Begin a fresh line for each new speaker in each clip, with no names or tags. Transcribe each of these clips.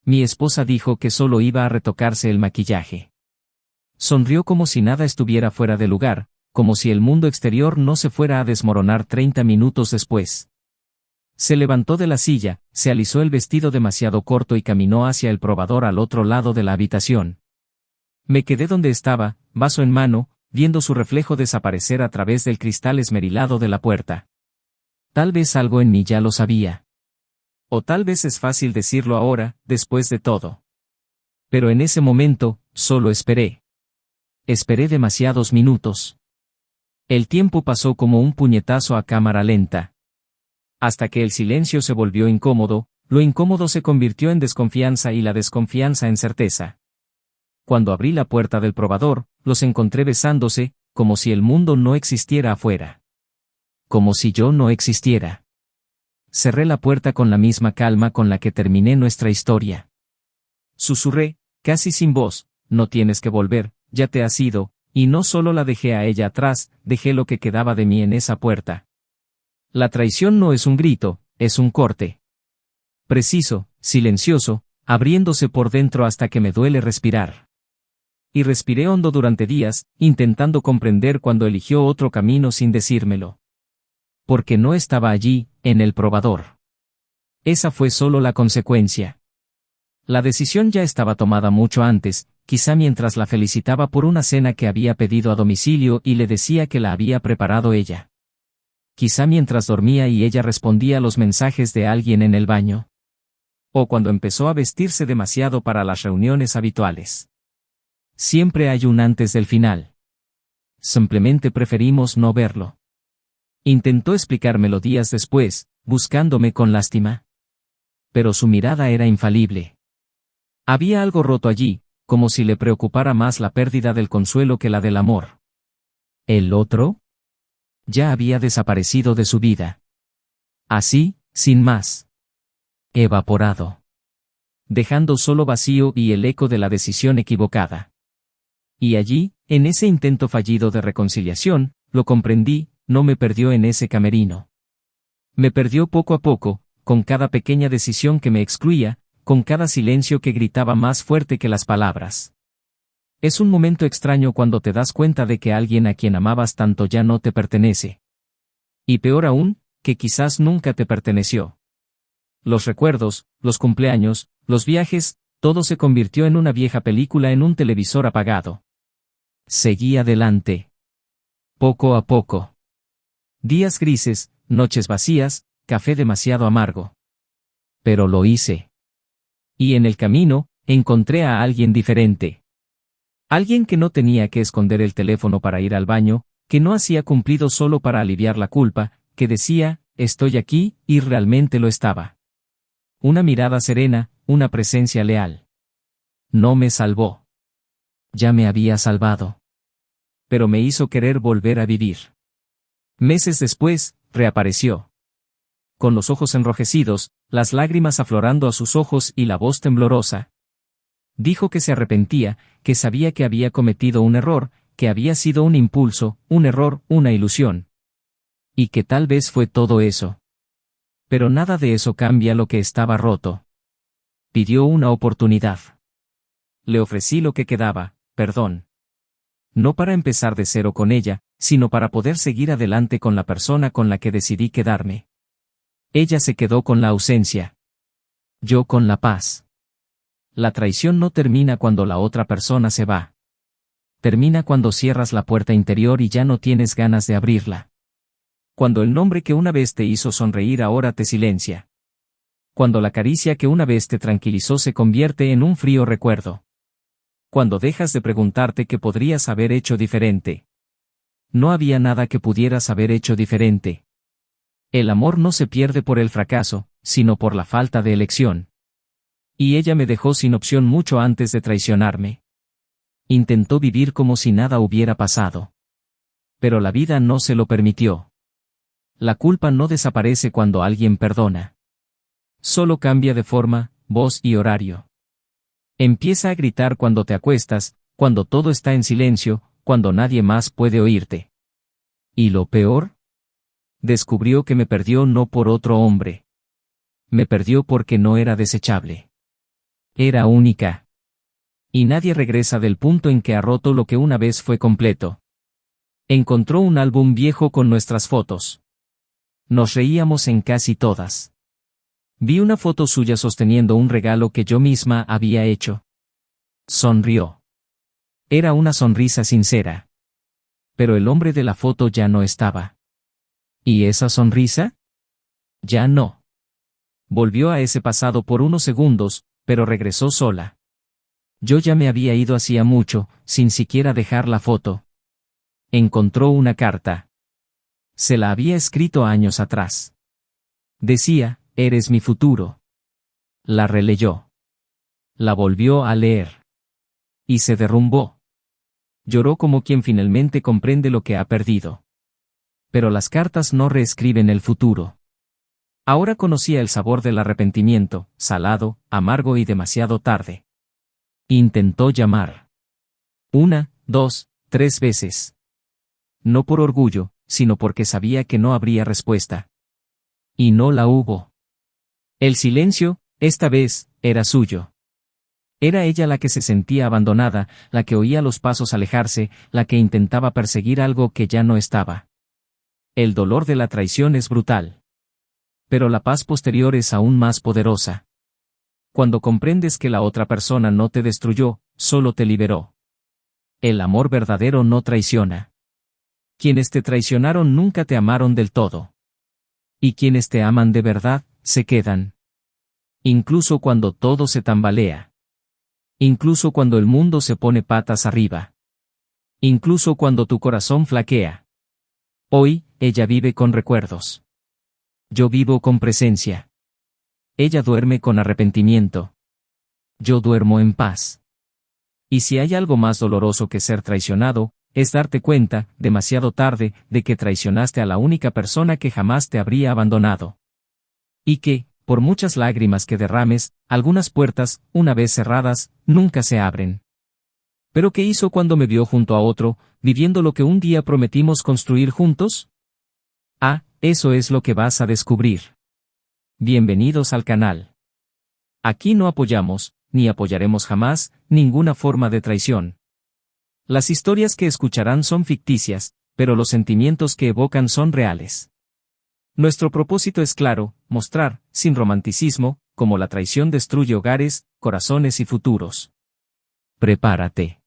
mi esposa dijo que solo iba a retocarse el maquillaje. Sonrió como si nada estuviera fuera de lugar, como si el mundo exterior no se fuera a desmoronar 30 minutos después. Se levantó de la silla, se alisó el vestido demasiado corto y caminó hacia el probador al otro lado de la habitación. Me quedé donde estaba, vaso en mano, viendo su reflejo desaparecer a través del cristal esmerilado de la puerta. Tal vez algo en mí ya lo sabía. O tal vez es fácil decirlo ahora, después de todo. Pero en ese momento, solo esperé. Esperé demasiados minutos. El tiempo pasó como un puñetazo a cámara lenta. Hasta que el silencio se volvió incómodo, lo incómodo se convirtió en desconfianza y la desconfianza en certeza. Cuando abrí la puerta del probador, los encontré besándose, como si el mundo no existiera afuera. Como si yo no existiera. Cerré la puerta con la misma calma con la que terminé nuestra historia. Susurré, casi sin voz, no tienes que volver, ya te has ido, y no solo la dejé a ella atrás, dejé lo que quedaba de mí en esa puerta. La traición no es un grito, es un corte. Preciso, silencioso, abriéndose por dentro hasta que me duele respirar. Y respiré hondo durante días, intentando comprender cuando eligió otro camino sin decírmelo. Porque no estaba allí, en el probador. Esa fue solo la consecuencia. La decisión ya estaba tomada mucho antes, quizá mientras la felicitaba por una cena que había pedido a domicilio y le decía que la había preparado ella. Quizá mientras dormía y ella respondía a los mensajes de alguien en el baño. O cuando empezó a vestirse demasiado para las reuniones habituales. Siempre hay un antes del final. Simplemente preferimos no verlo. Intentó explicármelo días después, buscándome con lástima. Pero su mirada era infalible. Había algo roto allí, como si le preocupara más la pérdida del consuelo que la del amor. ¿El otro? Ya había desaparecido de su vida. Así, sin más. Evaporado. Dejando solo vacío y el eco de la decisión equivocada. Y allí, en ese intento fallido de reconciliación, lo comprendí, no me perdió en ese camerino. Me perdió poco a poco, con cada pequeña decisión que me excluía, con cada silencio que gritaba más fuerte que las palabras. Es un momento extraño cuando te das cuenta de que alguien a quien amabas tanto ya no te pertenece. Y peor aún, que quizás nunca te perteneció. Los recuerdos, los cumpleaños, los viajes, todo se convirtió en una vieja película en un televisor apagado. Seguí adelante. Poco a poco. Días grises, noches vacías, café demasiado amargo. Pero lo hice. Y en el camino, encontré a alguien diferente. Alguien que no tenía que esconder el teléfono para ir al baño, que no hacía cumplido solo para aliviar la culpa, que decía, estoy aquí, y realmente lo estaba. Una mirada serena, una presencia leal. No me salvó. Ya me había salvado. Pero me hizo querer volver a vivir. Meses después, reapareció. Con los ojos enrojecidos, las lágrimas aflorando a sus ojos y la voz temblorosa. Dijo que se arrepentía, que sabía que había cometido un error, que había sido un impulso, un error, una ilusión. Y que tal vez fue todo eso. Pero nada de eso cambia lo que estaba roto. Pidió una oportunidad. Le ofrecí lo que quedaba, perdón. No para empezar de cero con ella, sino para poder seguir adelante con la persona con la que decidí quedarme. Ella se quedó con la ausencia. Yo con la paz. La traición no termina cuando la otra persona se va. Termina cuando cierras la puerta interior y ya no tienes ganas de abrirla. Cuando el nombre que una vez te hizo sonreír ahora te silencia. Cuando la caricia que una vez te tranquilizó se convierte en un frío recuerdo. Cuando dejas de preguntarte qué podrías haber hecho diferente. No había nada que pudieras haber hecho diferente. El amor no se pierde por el fracaso, sino por la falta de elección. Y ella me dejó sin opción mucho antes de traicionarme. Intentó vivir como si nada hubiera pasado. Pero la vida no se lo permitió. La culpa no desaparece cuando alguien perdona. Solo cambia de forma, voz y horario. Empieza a gritar cuando te acuestas, cuando todo está en silencio, cuando nadie más puede oírte. ¿Y lo peor? Descubrió que me perdió no por otro hombre. Me perdió porque no era desechable. Era única. Y nadie regresa del punto en que ha roto lo que una vez fue completo. Encontró un álbum viejo con nuestras fotos. Nos reíamos en casi todas. Vi una foto suya sosteniendo un regalo que yo misma había hecho. Sonrió. Era una sonrisa sincera. Pero el hombre de la foto ya no estaba. ¿Y esa sonrisa? Ya no. Volvió a ese pasado por unos segundos, pero regresó sola. Yo ya me había ido hacía mucho, sin siquiera dejar la foto. Encontró una carta. Se la había escrito años atrás. Decía, eres mi futuro. La releyó. La volvió a leer. Y se derrumbó. Lloró como quien finalmente comprende lo que ha perdido. Pero las cartas no reescriben el futuro. Ahora conocía el sabor del arrepentimiento, salado, amargo y demasiado tarde. Intentó llamar. 1, 2, 3 veces. No por orgullo, sino porque sabía que no habría respuesta. Y no la hubo. El silencio, esta vez, era suyo. Era ella la que se sentía abandonada, la que oía los pasos alejarse, la que intentaba perseguir algo que ya no estaba. El dolor de la traición es brutal. Pero la paz posterior es aún más poderosa. Cuando comprendes que la otra persona no te destruyó, solo te liberó. El amor verdadero no traiciona. Quienes te traicionaron nunca te amaron del todo. Y quienes te aman de verdad, se quedan. Incluso cuando todo se tambalea. Incluso cuando el mundo se pone patas arriba. Incluso cuando tu corazón flaquea. Hoy, ella vive con recuerdos. Yo vivo con presencia. Ella duerme con arrepentimiento. Yo duermo en paz. Y si hay algo más doloroso que ser traicionado, es darte cuenta, demasiado tarde, de que traicionaste a la única persona que jamás te habría abandonado. Y que, por muchas lágrimas que derrames, algunas puertas, una vez cerradas, nunca se abren. ¿Pero qué hizo cuando me vio junto a otro, viviendo lo que un día prometimos construir juntos? Ah, eso es lo que vas a descubrir. Bienvenidos al canal. Aquí no apoyamos, ni apoyaremos jamás, ninguna forma de traición. Las historias que escucharán son ficticias, pero los sentimientos que evocan son reales. Nuestro propósito es claro, mostrar, sin romanticismo, cómo la traición destruye hogares, corazones y futuros. Prepárate.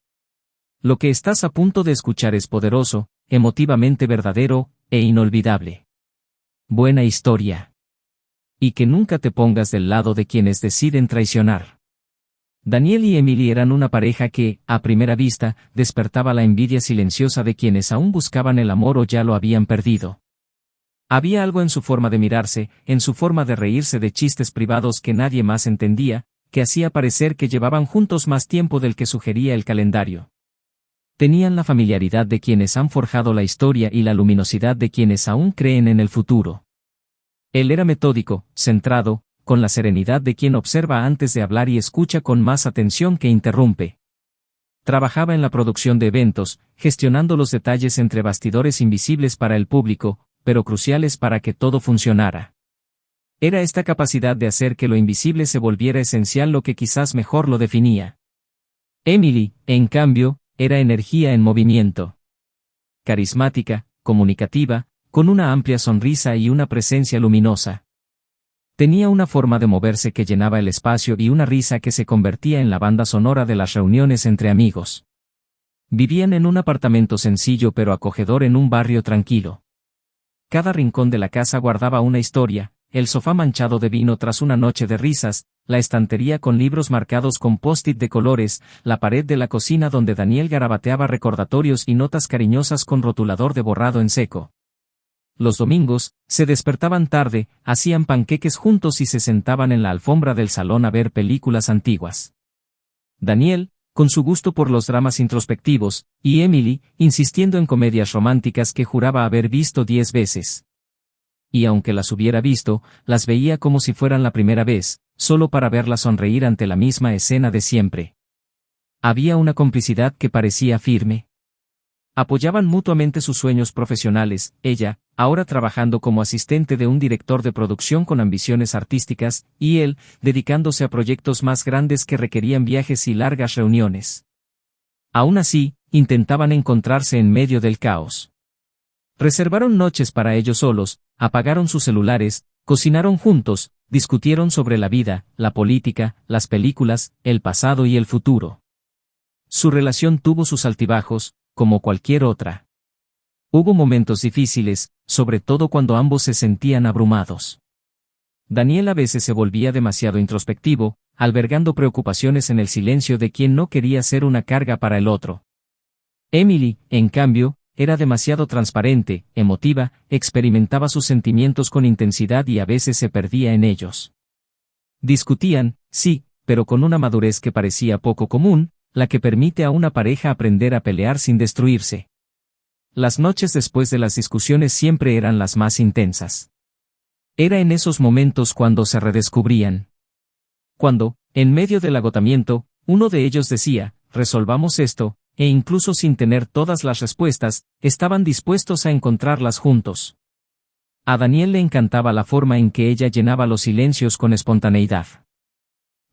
Lo que estás a punto de escuchar es poderoso, emotivamente verdadero, e inolvidable. Buena historia. Y que nunca te pongas del lado de quienes deciden traicionar. Daniel y Emily eran una pareja que, a primera vista, despertaba la envidia silenciosa de quienes aún buscaban el amor o ya lo habían perdido. Había algo en su forma de mirarse, en su forma de reírse de chistes privados que nadie más entendía, que hacía parecer que llevaban juntos más tiempo del que sugería el calendario. Tenían la familiaridad de quienes han forjado la historia y la luminosidad de quienes aún creen en el futuro. Él era metódico, centrado, con la serenidad de quien observa antes de hablar y escucha con más atención que interrumpe. Trabajaba en la producción de eventos, gestionando los detalles entre bastidores invisibles para el público, pero cruciales para que todo funcionara. Era esta capacidad de hacer que lo invisible se volviera esencial lo que quizás mejor lo definía. Emily, en cambio, era energía en movimiento. Carismática, comunicativa, con una amplia sonrisa y una presencia luminosa. Tenía una forma de moverse que llenaba el espacio y una risa que se convertía en la banda sonora de las reuniones entre amigos. Vivían en un apartamento sencillo pero acogedor en un barrio tranquilo. Cada rincón de la casa guardaba una historia, el sofá manchado de vino tras una noche de risas, la estantería con libros marcados con post-it de colores, la pared de la cocina donde Daniel garabateaba recordatorios y notas cariñosas con rotulador de borrado en seco. Los domingos, se despertaban tarde, hacían panqueques juntos y se sentaban en la alfombra del salón a ver películas antiguas. Daniel, con su gusto por los dramas introspectivos, y Emily, insistiendo en comedias románticas que juraba haber visto 10 veces. Y aunque las hubiera visto, las veía como si fueran la primera vez, solo para verla sonreír ante la misma escena de siempre. Había una complicidad que parecía firme. Apoyaban mutuamente sus sueños profesionales, ella, ahora trabajando como asistente de un director de producción con ambiciones artísticas, y él, dedicándose a proyectos más grandes que requerían viajes y largas reuniones. Aún así, intentaban encontrarse en medio del caos. Reservaron noches para ellos solos, apagaron sus celulares, cocinaron juntos, discutieron sobre la vida, la política, las películas, el pasado y el futuro. Su relación tuvo sus altibajos, como cualquier otra. Hubo momentos difíciles, sobre todo cuando ambos se sentían abrumados. Daniel a veces se volvía demasiado introspectivo, albergando preocupaciones en el silencio de quien no quería ser una carga para el otro. Emily, en cambio, era demasiado transparente, emotiva, experimentaba sus sentimientos con intensidad y a veces se perdía en ellos. Discutían, sí, pero con una madurez que parecía poco común, la que permite a una pareja aprender a pelear sin destruirse. Las noches después de las discusiones siempre eran las más intensas. Era en esos momentos cuando se redescubrían. Cuando, en medio del agotamiento, uno de ellos decía, resolvamos esto, e incluso sin tener todas las respuestas, estaban dispuestos a encontrarlas juntos. A Daniel le encantaba la forma en que ella llenaba los silencios con espontaneidad.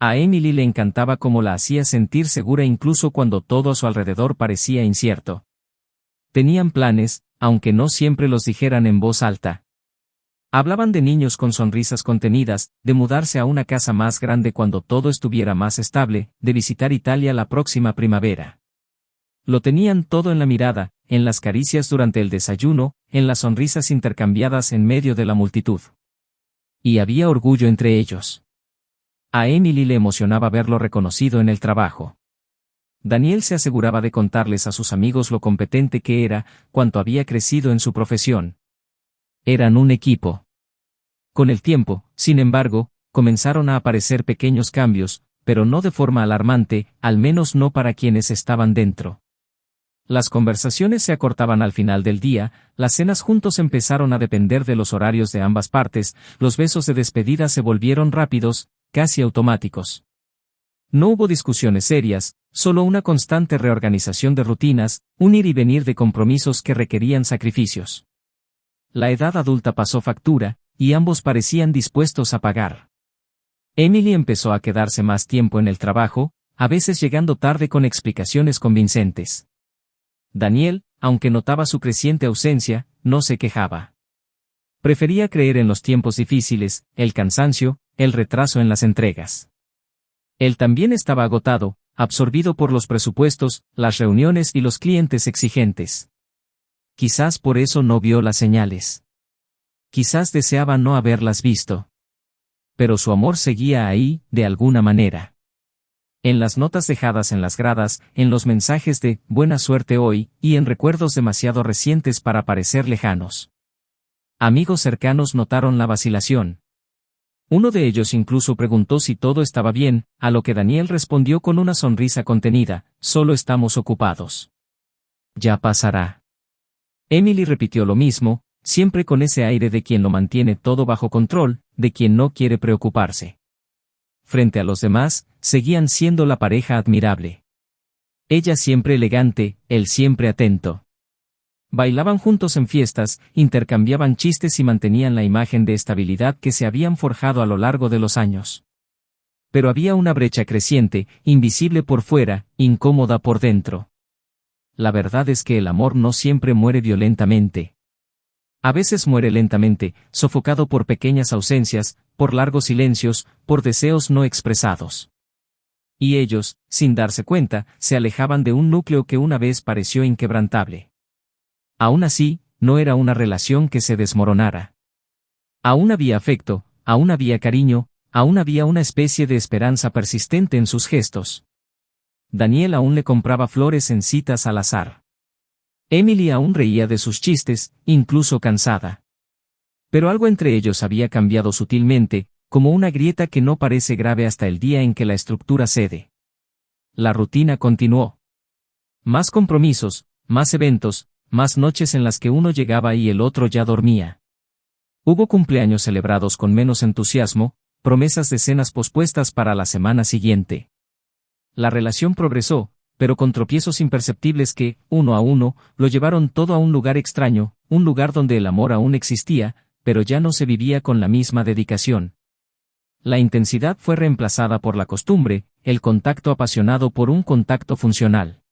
A Emily le encantaba cómo la hacía sentir segura incluso cuando todo a su alrededor parecía incierto. Tenían planes, aunque no siempre los dijeran en voz alta. Hablaban de niños con sonrisas contenidas, de mudarse a una casa más grande cuando todo estuviera más estable, de visitar Italia la próxima primavera. Lo tenían todo en la mirada, en las caricias durante el desayuno, en las sonrisas intercambiadas en medio de la multitud. Y había orgullo entre ellos. A Emily le emocionaba verlo reconocido en el trabajo. Daniel se aseguraba de contarles a sus amigos lo competente que era, cuánto había crecido en su profesión. Eran un equipo. Con el tiempo, sin embargo, comenzaron a aparecer pequeños cambios, pero no de forma alarmante, al menos no para quienes estaban dentro. Las conversaciones se acortaban al final del día, las cenas juntos empezaron a depender de los horarios de ambas partes, los besos de despedida se volvieron rápidos, casi automáticos. No hubo discusiones serias, solo una constante reorganización de rutinas, un ir y venir de compromisos que requerían sacrificios. La edad adulta pasó factura, y ambos parecían dispuestos a pagar. Emily empezó a quedarse más tiempo en el trabajo, a veces llegando tarde con explicaciones convincentes. Daniel, aunque notaba su creciente ausencia, no se quejaba. Prefería creer en los tiempos difíciles, el cansancio, el retraso en las entregas. Él también estaba agotado, absorbido por los presupuestos, las reuniones y los clientes exigentes. Quizás por eso no vio las señales. Quizás deseaba no haberlas visto. Pero su amor seguía ahí, de alguna manera. En las notas dejadas en las gradas, en los mensajes de «buena suerte hoy», y en recuerdos demasiado recientes para parecer lejanos. Amigos cercanos notaron la vacilación. Uno de ellos incluso preguntó si todo estaba bien, a lo que Daniel respondió con una sonrisa contenida, «solo estamos ocupados». «Ya pasará». Emily repitió lo mismo, siempre con ese aire de quien lo mantiene todo bajo control, de quien no quiere preocuparse. Frente a los demás, seguían siendo la pareja admirable. Ella siempre elegante, él siempre atento. Bailaban juntos en fiestas, intercambiaban chistes y mantenían la imagen de estabilidad que se habían forjado a lo largo de los años. Pero había una brecha creciente, invisible por fuera, incómoda por dentro. La verdad es que el amor no siempre muere violentamente. A veces muere lentamente, sofocado por pequeñas ausencias, por largos silencios, por deseos no expresados. Y ellos, sin darse cuenta, se alejaban de un núcleo que una vez pareció inquebrantable. Aún así, no era una relación que se desmoronara. Aún había afecto, aún había cariño, aún había una especie de esperanza persistente en sus gestos. Daniel aún le compraba flores en citas al azar. Emily aún reía de sus chistes, incluso cansada. Pero algo entre ellos había cambiado sutilmente, como una grieta que no parece grave hasta el día en que la estructura cede. La rutina continuó. Más compromisos, más eventos, más noches en las que uno llegaba y el otro ya dormía. Hubo cumpleaños celebrados con menos entusiasmo, promesas de cenas pospuestas para la semana siguiente. La relación progresó, pero con tropiezos imperceptibles que, uno a uno, lo llevaron todo a un lugar extraño, un lugar donde el amor aún existía, pero ya no se vivía con la misma dedicación. La intensidad fue reemplazada por la costumbre, el contacto apasionado por un contacto funcional.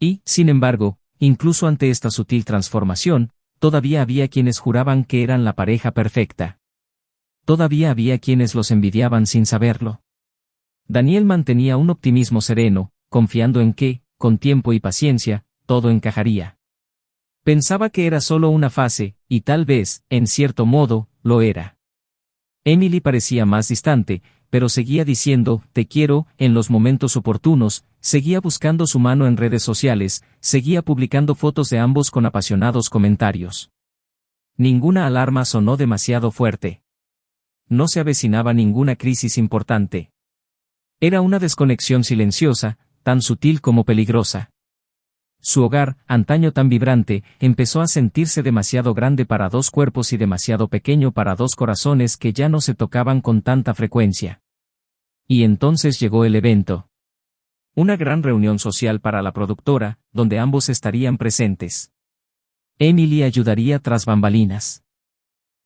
Y, sin embargo, incluso ante esta sutil transformación, todavía había quienes juraban que eran la pareja perfecta. Todavía había quienes los envidiaban sin saberlo. Daniel mantenía un optimismo sereno, confiando en que, con tiempo y paciencia, todo encajaría. Pensaba que era solo una fase, y tal vez, en cierto modo, lo era. Emily parecía más distante, pero seguía diciendo, te quiero, en los momentos oportunos, seguía buscando su mano en redes sociales, seguía publicando fotos de ambos con apasionados comentarios. Ninguna alarma sonó demasiado fuerte. No se avecinaba ninguna crisis importante. Era una desconexión silenciosa, tan sutil como peligrosa. Su hogar, antaño tan vibrante, empezó a sentirse demasiado grande para dos cuerpos y demasiado pequeño para dos corazones que ya no se tocaban con tanta frecuencia. Y entonces llegó el evento. Una gran reunión social para la productora, donde ambos estarían presentes. Emily ayudaría tras bambalinas.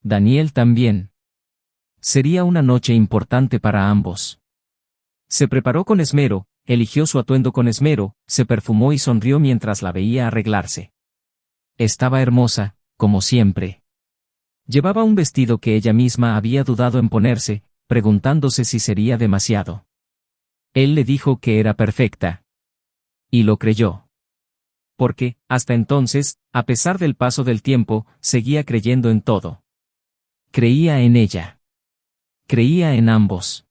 Daniel también. Sería una noche importante para ambos. Se preparó con esmero, eligió su atuendo con esmero, se perfumó y sonrió mientras la veía arreglarse. Estaba hermosa, como siempre. Llevaba un vestido que ella misma había dudado en ponerse, preguntándose si sería demasiado. Él le dijo que era perfecta. Y lo creyó. Porque, hasta entonces, a pesar del paso del tiempo, seguía creyendo en todo. Creía en ella. Creía en ambos.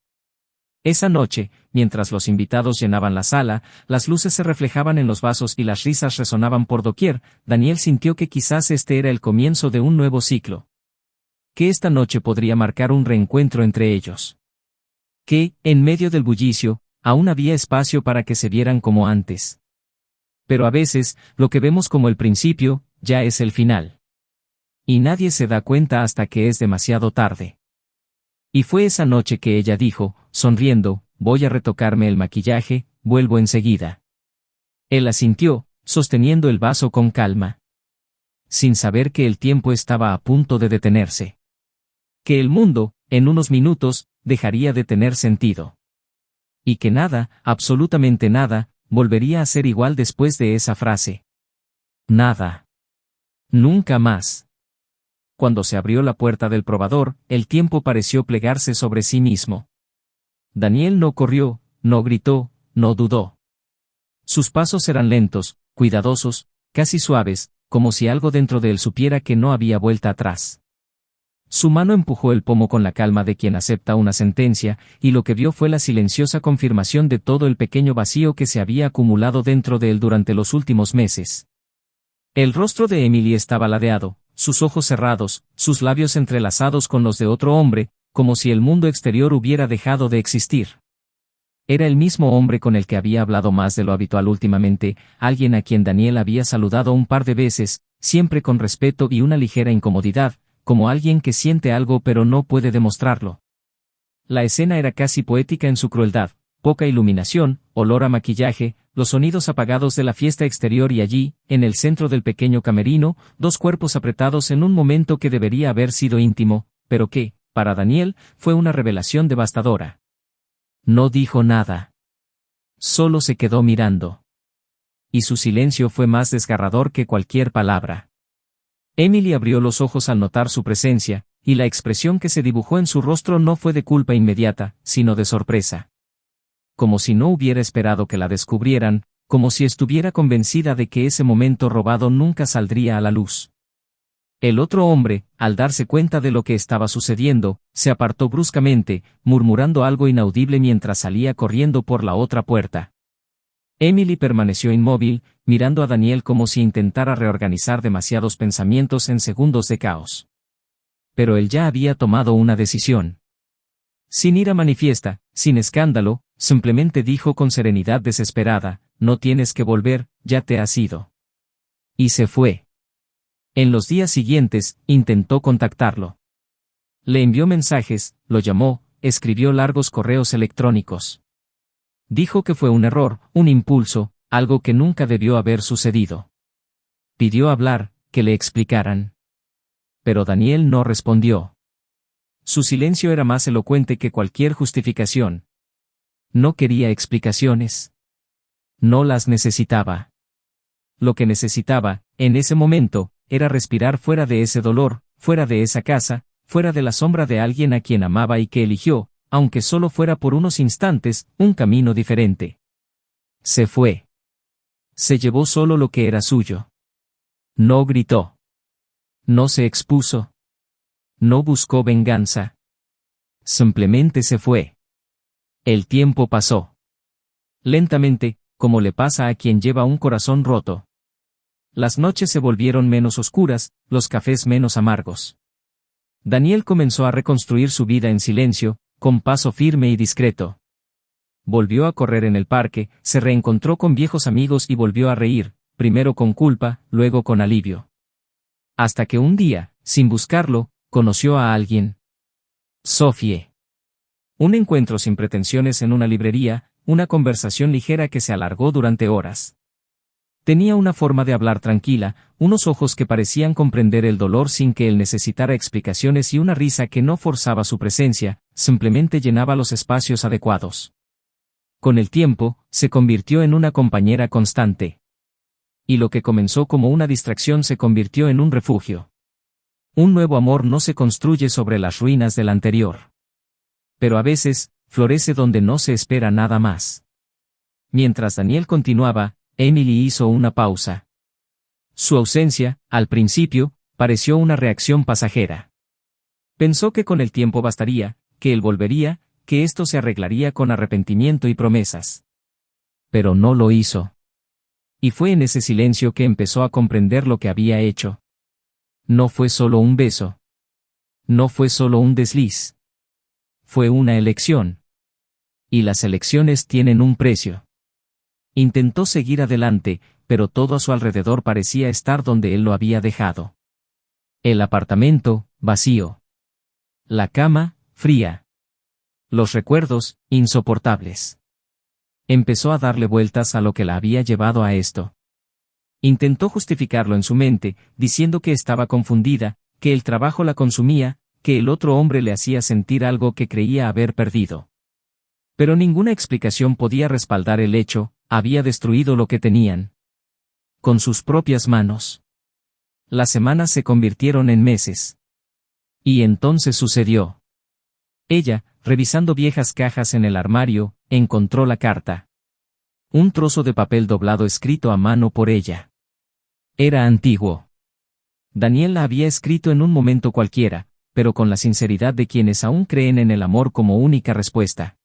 Esa noche, mientras los invitados llenaban la sala, las luces se reflejaban en los vasos y las risas resonaban por doquier, Daniel sintió que quizás este era el comienzo de un nuevo ciclo. Que esta noche podría marcar un reencuentro entre ellos. Que, en medio del bullicio, aún había espacio para que se vieran como antes. Pero a veces, lo que vemos como el principio, ya es el final. Y nadie se da cuenta hasta que es demasiado tarde. Y fue esa noche que ella dijo, sonriendo, voy a retocarme el maquillaje, vuelvo enseguida. Él asintió, sosteniendo el vaso con calma. Sin saber que el tiempo estaba a punto de detenerse. Que el mundo, en unos minutos, dejaría de tener sentido. Y que nada, absolutamente nada, volvería a ser igual después de esa frase. Nada. Nunca más. Cuando se abrió la puerta del probador, el tiempo pareció plegarse sobre sí mismo. Daniel no corrió, no gritó, no dudó. Sus pasos eran lentos, cuidadosos, casi suaves, como si algo dentro de él supiera que no había vuelta atrás. Su mano empujó el pomo con la calma de quien acepta una sentencia, y lo que vio fue la silenciosa confirmación de todo el pequeño vacío que se había acumulado dentro de él durante los últimos meses. El rostro de Emily estaba ladeado, sus ojos cerrados, sus labios entrelazados con los de otro hombre, como si el mundo exterior hubiera dejado de existir. Era el mismo hombre con el que había hablado más de lo habitual últimamente, alguien a quien Daniel había saludado un par de veces, siempre con respeto y una ligera incomodidad, como alguien que siente algo pero no puede demostrarlo. La escena era casi poética en su crueldad, poca iluminación, olor a maquillaje, los sonidos apagados de la fiesta exterior y allí, en el centro del pequeño camerino, dos cuerpos apretados en un momento que debería haber sido íntimo, pero que, para Daniel, fue una revelación devastadora. No dijo nada. Solo se quedó mirando. Y su silencio fue más desgarrador que cualquier palabra. Emily abrió los ojos al notar su presencia, y la expresión que se dibujó en su rostro no fue de culpa inmediata, sino de sorpresa. Como si no hubiera esperado que la descubrieran, como si estuviera convencida de que ese momento robado nunca saldría a la luz. El otro hombre, al darse cuenta de lo que estaba sucediendo, se apartó bruscamente, murmurando algo inaudible mientras salía corriendo por la otra puerta. Emily permaneció inmóvil, mirando a Daniel como si intentara reorganizar demasiados pensamientos en segundos de caos. Pero él ya había tomado una decisión. Sin ira manifiesta, sin escándalo, simplemente dijo con serenidad desesperada, no tienes que volver, ya te has ido. Y se fue. En los días siguientes, intentó contactarlo. Le envió mensajes, lo llamó, escribió largos correos electrónicos. Dijo que fue un error, un impulso, algo que nunca debió haber sucedido. Pidió hablar, que le explicaran. Pero Daniel no respondió. Su silencio era más elocuente que cualquier justificación. No quería explicaciones. No las necesitaba. Lo que necesitaba, en ese momento, era respirar fuera de ese dolor, fuera de esa casa, fuera de la sombra de alguien a quien amaba y que eligió, aunque solo fuera por unos instantes, un camino diferente. Se fue. Se llevó solo lo que era suyo. No gritó. No se expuso. No buscó venganza. Simplemente se fue. El tiempo pasó. Lentamente, como le pasa a quien lleva un corazón roto. Las noches se volvieron menos oscuras, los cafés menos amargos. Daniel comenzó a reconstruir su vida en silencio, con paso firme y discreto. Volvió a correr en el parque, se reencontró con viejos amigos y volvió a reír, primero con culpa, luego con alivio. Hasta que un día, sin buscarlo, conoció a alguien. Sophie. Un encuentro sin pretensiones en una librería, una conversación ligera que se alargó durante horas. Tenía una forma de hablar tranquila, unos ojos que parecían comprender el dolor sin que él necesitara explicaciones y una risa que no forzaba su presencia, simplemente llenaba los espacios adecuados. Con el tiempo, se convirtió en una compañera constante. Y lo que comenzó como una distracción se convirtió en un refugio. Un nuevo amor no se construye sobre las ruinas del anterior. Pero a veces, florece donde no se espera nada más. Mientras Daniel continuaba, Emily hizo una pausa. Su ausencia, al principio, pareció una reacción pasajera. Pensó que con el tiempo bastaría, que él volvería, que esto se arreglaría con arrepentimiento y promesas. Pero no lo hizo. Y fue en ese silencio que empezó a comprender lo que había hecho. No fue solo un beso. No fue solo un desliz. Fue una elección. Y las elecciones tienen un precio. Intentó seguir adelante, pero todo a su alrededor parecía estar donde él lo había dejado. El apartamento, vacío. La cama, fría. Los recuerdos, insoportables. Empezó a darle vueltas a lo que la había llevado a esto. Intentó justificarlo en su mente, diciendo que estaba confundida, que el trabajo la consumía, que el otro hombre le hacía sentir algo que creía haber perdido. Pero ninguna explicación podía respaldar el hecho, había destruido lo que tenían. Con sus propias manos. Las semanas se convirtieron en meses. Y entonces sucedió. Ella, revisando viejas cajas en el armario, encontró la carta. Un trozo de papel doblado escrito a mano por ella. Era antiguo. Daniel la había escrito en un momento cualquiera, pero con la sinceridad de quienes aún creen en el amor como única respuesta.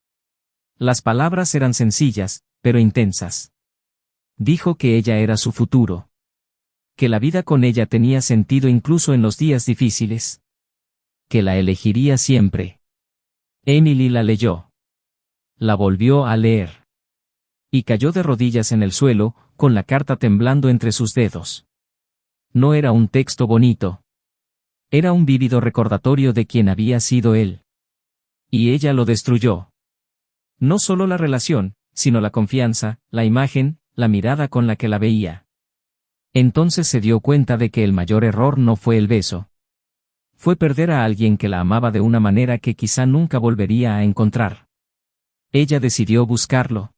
Las palabras eran sencillas, pero intensas. Dijo que ella era su futuro. Que la vida con ella tenía sentido incluso en los días difíciles. Que la elegiría siempre. Emily la leyó. La volvió a leer. Y cayó de rodillas en el suelo, con la carta temblando entre sus dedos. No era un texto bonito. Era un vívido recordatorio de quién había sido él. Y ella lo destruyó. No solo la relación, sino la confianza, la imagen, la mirada con la que la veía. Entonces se dio cuenta de que el mayor error no fue el beso. Fue perder a alguien que la amaba de una manera que quizá nunca volvería a encontrar. Ella decidió buscarlo.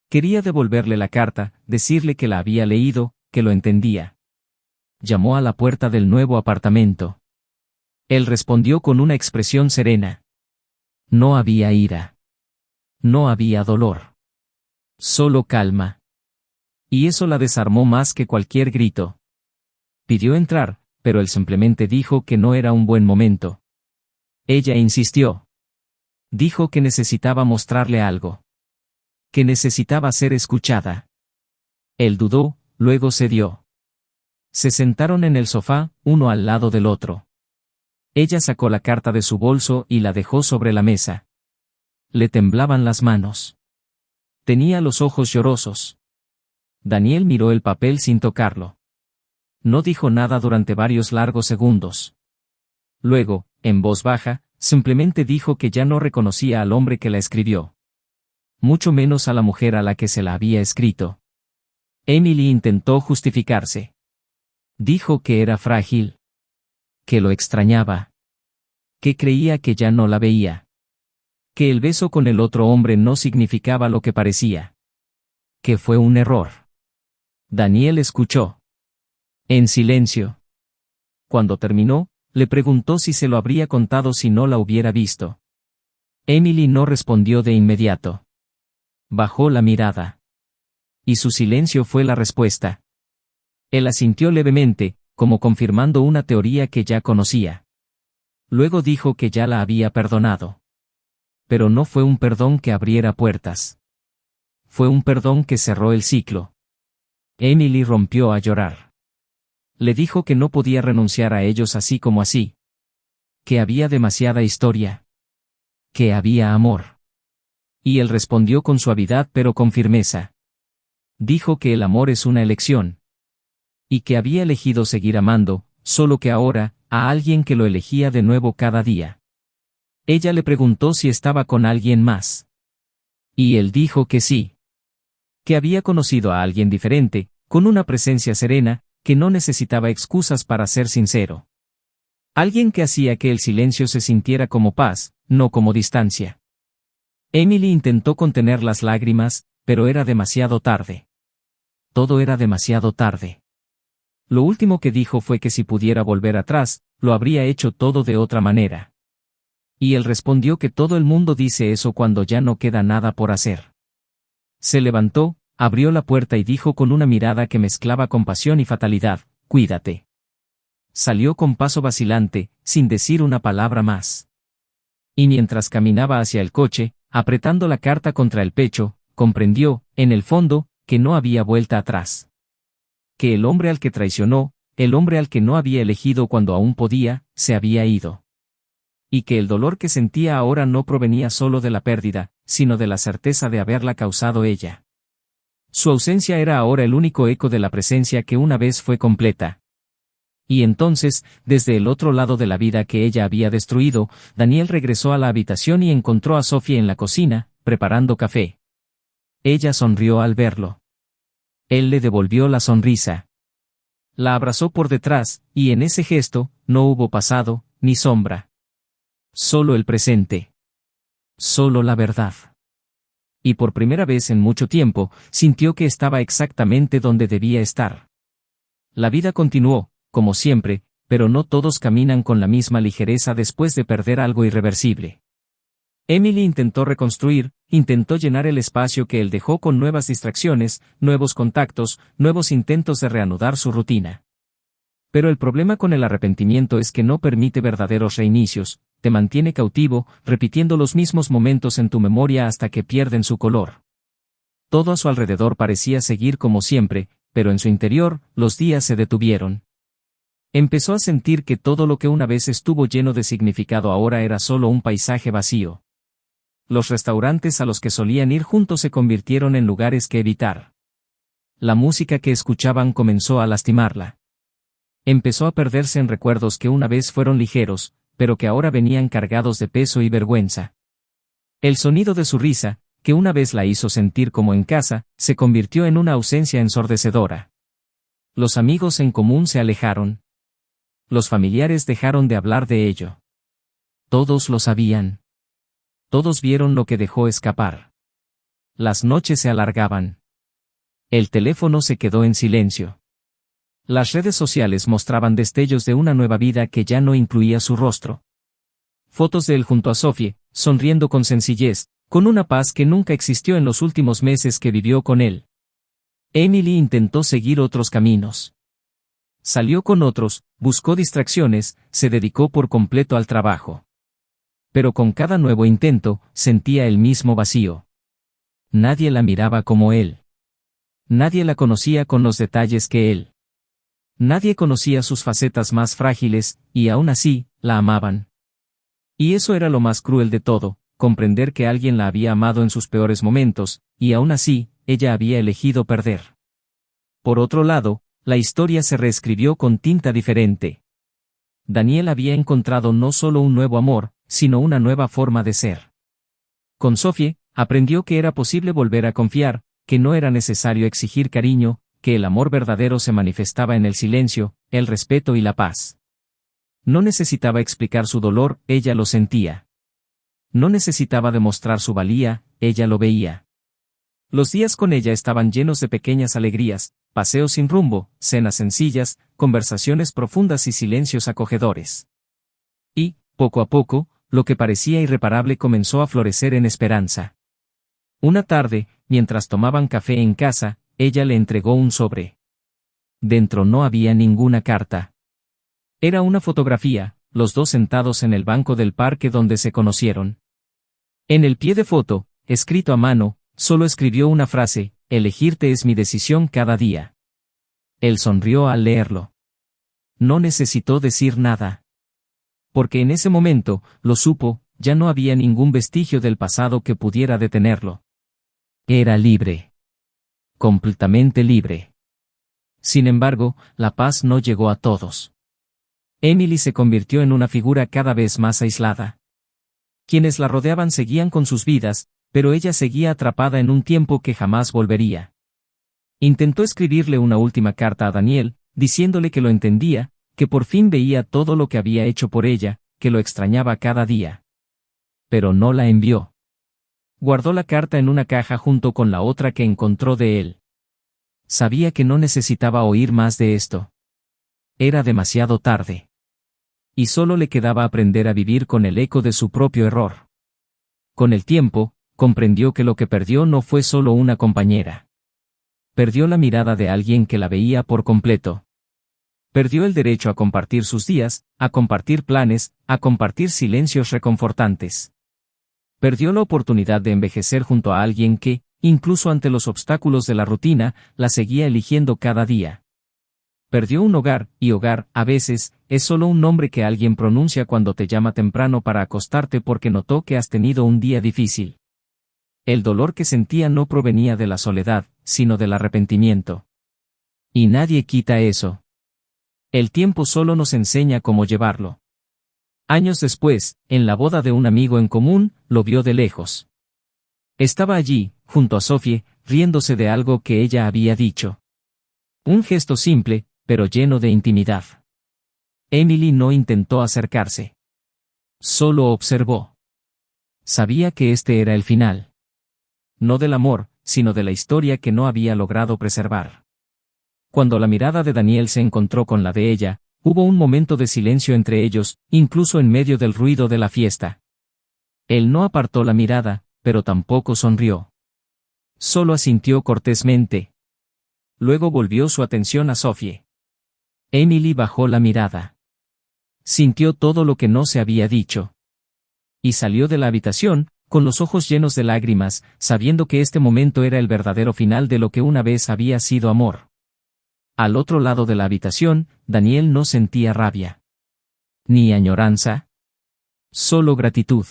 Quería devolverle la carta, decirle que la había leído, que lo entendía. Llamó a la puerta del nuevo apartamento. Él respondió con una expresión serena. No había ira. No había dolor. Solo calma. Y eso la desarmó más que cualquier grito. Pidió entrar, pero él simplemente dijo que no era un buen momento. Ella insistió. Dijo que necesitaba mostrarle algo. Que necesitaba ser escuchada. Él dudó, luego cedió. Se sentaron en el sofá, uno al lado del otro. Ella sacó la carta de su bolso y la dejó sobre la mesa. Le temblaban las manos. Tenía los ojos llorosos. Daniel miró el papel sin tocarlo. No dijo nada durante varios largos segundos. Luego, en voz baja, simplemente dijo que ya no reconocía al hombre que la escribió. Mucho menos a la mujer a la que se la había escrito. Emily intentó justificarse. Dijo que era frágil. Que lo extrañaba. Que creía que ya no la veía. Que el beso con el otro hombre no significaba lo que parecía. Que fue un error. Daniel escuchó. En silencio. Cuando terminó, le preguntó si se lo habría contado si no la hubiera visto. Emily no respondió de inmediato. Bajó la mirada. Y su silencio fue la respuesta. Él asintió levemente, como confirmando una teoría que ya conocía. Luego dijo que ya la había perdonado. Pero no fue un perdón que abriera puertas. Fue un perdón que cerró el ciclo. Emily rompió a llorar. Le dijo que no podía renunciar a ellos así como así. Que había demasiada historia. Que había amor. Y él respondió con suavidad pero con firmeza. Dijo que el amor es una elección. Y que había elegido seguir amando, solo que ahora, a alguien que lo elegía de nuevo cada día. Ella le preguntó si estaba con alguien más. Y él dijo que sí. Que había conocido a alguien diferente, con una presencia serena, que no necesitaba excusas para ser sincero. Alguien que hacía que el silencio se sintiera como paz, no como distancia. Emily intentó contener las lágrimas, pero era demasiado tarde. Todo era demasiado tarde. Lo último que dijo fue que si pudiera volver atrás, lo habría hecho todo de otra manera. Y él respondió que todo el mundo dice eso cuando ya no queda nada por hacer. Se levantó, abrió la puerta y dijo con una mirada que mezclaba compasión y fatalidad, «Cuídate». Salió con paso vacilante, sin decir una palabra más. Y mientras caminaba hacia el coche, apretando la carta contra el pecho, comprendió, en el fondo, que no había vuelta atrás. Que el hombre al que traicionó, el hombre al que no había elegido cuando aún podía, se había ido. Y que el dolor que sentía ahora no provenía solo de la pérdida, sino de la certeza de haberla causado ella. Su ausencia era ahora el único eco de la presencia que una vez fue completa. Y entonces, desde el otro lado de la vida que ella había destruido, Daniel regresó a la habitación y encontró a Sophie en la cocina, preparando café. Ella sonrió al verlo. Él le devolvió la sonrisa. La abrazó por detrás, y en ese gesto, no hubo pasado, ni sombra. Solo el presente. Solo la verdad. Y por primera vez en mucho tiempo, sintió que estaba exactamente donde debía estar. La vida continuó, como siempre, pero no todos caminan con la misma ligereza después de perder algo irreversible. Emily intentó reconstruir, intentó llenar el espacio que él dejó con nuevas distracciones, nuevos contactos, nuevos intentos de reanudar su rutina. Pero el problema con el arrepentimiento es que no permite verdaderos reinicios, te mantiene cautivo, repitiendo los mismos momentos en tu memoria hasta que pierden su color. Todo a su alrededor parecía seguir como siempre, pero en su interior, los días se detuvieron. Empezó a sentir que todo lo que una vez estuvo lleno de significado ahora era solo un paisaje vacío. Los restaurantes a los que solían ir juntos se convirtieron en lugares que evitar. La música que escuchaban comenzó a lastimarla. Empezó a perderse en recuerdos que una vez fueron ligeros, pero que ahora venían cargados de peso y vergüenza. El sonido de su risa, que una vez la hizo sentir como en casa, se convirtió en una ausencia ensordecedora. Los amigos en común se alejaron. Los familiares dejaron de hablar de ello. Todos lo sabían. Todos vieron lo que dejó escapar. Las noches se alargaban. El teléfono se quedó en silencio. Las redes sociales mostraban destellos de una nueva vida que ya no incluía su rostro. Fotos de él junto a Sophie, sonriendo con sencillez, con una paz que nunca existió en los últimos meses que vivió con él. Emily intentó seguir otros caminos. Salió con otros, buscó distracciones, se dedicó por completo al trabajo. Pero con cada nuevo intento, sentía el mismo vacío. Nadie la miraba como él. Nadie la conocía con los detalles que él. Nadie conocía sus facetas más frágiles, y aún así, la amaban. Y eso era lo más cruel de todo, comprender que alguien la había amado en sus peores momentos, y aún así, ella había elegido perder. Por otro lado, la historia se reescribió con tinta diferente. Daniel había encontrado no solo un nuevo amor, sino una nueva forma de ser. Con Sophie, aprendió que era posible volver a confiar, que no era necesario exigir cariño, que el amor verdadero se manifestaba en el silencio, el respeto y la paz. No necesitaba explicar su dolor, ella lo sentía. No necesitaba demostrar su valía, ella lo veía. Los días con ella estaban llenos de pequeñas alegrías, paseos sin rumbo, cenas sencillas, conversaciones profundas y silencios acogedores. Y, poco a poco, lo que parecía irreparable comenzó a florecer en esperanza. Una tarde, mientras tomaban café en casa, ella le entregó un sobre. Dentro no había ninguna carta. Era una fotografía, los dos sentados en el banco del parque donde se conocieron. En el pie de foto, escrito a mano, solo escribió una frase: elegirte es mi decisión cada día. Él sonrió al leerlo. No necesitó decir nada. Porque en ese momento, lo supo, ya no había ningún vestigio del pasado que pudiera detenerlo. Era libre. Completamente libre. Sin embargo, la paz no llegó a todos. Emily se convirtió en una figura cada vez más aislada. Quienes la rodeaban seguían con sus vidas, pero ella seguía atrapada en un tiempo que jamás volvería. Intentó escribirle una última carta a Daniel, diciéndole que lo entendía, que por fin veía todo lo que había hecho por ella, que lo extrañaba cada día. Pero no la envió. Guardó la carta en una caja junto con la otra que encontró de él. Sabía que no necesitaba oír más de esto. Era demasiado tarde. Y solo le quedaba aprender a vivir con el eco de su propio error. Con el tiempo, comprendió que lo que perdió no fue solo una compañera. Perdió la mirada de alguien que la veía por completo. Perdió el derecho a compartir sus días, a compartir planes, a compartir silencios reconfortantes. Perdió la oportunidad de envejecer junto a alguien que, incluso ante los obstáculos de la rutina, la seguía eligiendo cada día. Perdió un hogar, y hogar, a veces, es solo un nombre que alguien pronuncia cuando te llama temprano para acostarte porque notó que has tenido un día difícil. El dolor que sentía no provenía de la soledad, sino del arrepentimiento. Y nadie quita eso. El tiempo solo nos enseña cómo llevarlo. Años después, en la boda de un amigo en común, lo vio de lejos. Estaba allí, junto a Sophie, riéndose de algo que ella había dicho. Un gesto simple, pero lleno de intimidad. Emily no intentó acercarse. Solo observó. Sabía que este era el final. No del amor, sino de la historia que no había logrado preservar. Cuando la mirada de Daniel se encontró con la de ella, hubo un momento de silencio entre ellos, incluso en medio del ruido de la fiesta. Él no apartó la mirada, pero tampoco sonrió. Solo asintió cortésmente. Luego volvió su atención a Sophie. Emily bajó la mirada. Sintió todo lo que no se había dicho. Y salió de la habitación, con los ojos llenos de lágrimas, sabiendo que este momento era el verdadero final de lo que una vez había sido amor. Al otro lado de la habitación, Daniel no sentía rabia. Ni añoranza. Solo gratitud.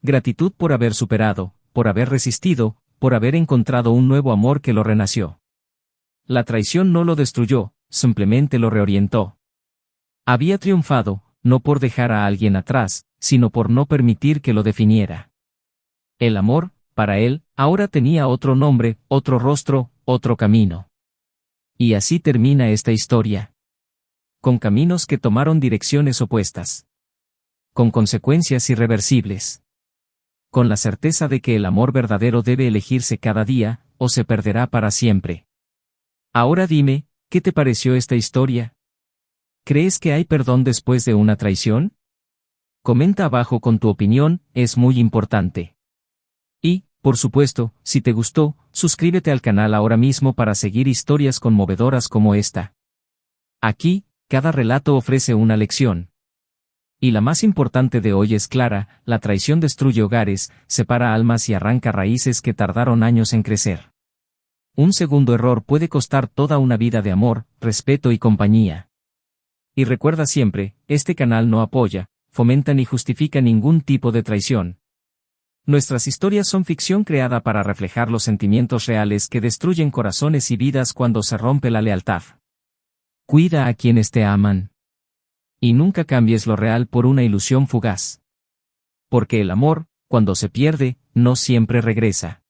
Gratitud por haber superado, por haber resistido, por haber encontrado un nuevo amor que lo renació. La traición no lo destruyó, simplemente lo reorientó. Había triunfado, no por dejar a alguien atrás, sino por no permitir que lo definiera. El amor, para él, ahora tenía otro nombre, otro rostro, otro camino. Y así termina esta historia. Con caminos que tomaron direcciones opuestas. Con consecuencias irreversibles. Con la certeza de que el amor verdadero debe elegirse cada día, o se perderá para siempre. Ahora dime, ¿qué te pareció esta historia? ¿Crees que hay perdón después de una traición? Comenta abajo con tu opinión, es muy importante. Y, por supuesto, si te gustó, suscríbete al canal ahora mismo para seguir historias conmovedoras como esta. Aquí, cada relato ofrece una lección. Y la más importante de hoy es clara: la traición destruye hogares, separa almas y arranca raíces que tardaron años en crecer. Un segundo error puede costar toda una vida de amor, respeto y compañía. Y recuerda siempre, este canal no apoya, fomenta ni justifica ningún tipo de traición. Nuestras historias son ficción creada para reflejar los sentimientos reales que destruyen corazones y vidas cuando se rompe la lealtad. Cuida a quienes te aman. Y nunca cambies lo real por una ilusión fugaz. Porque el amor, cuando se pierde, no siempre regresa.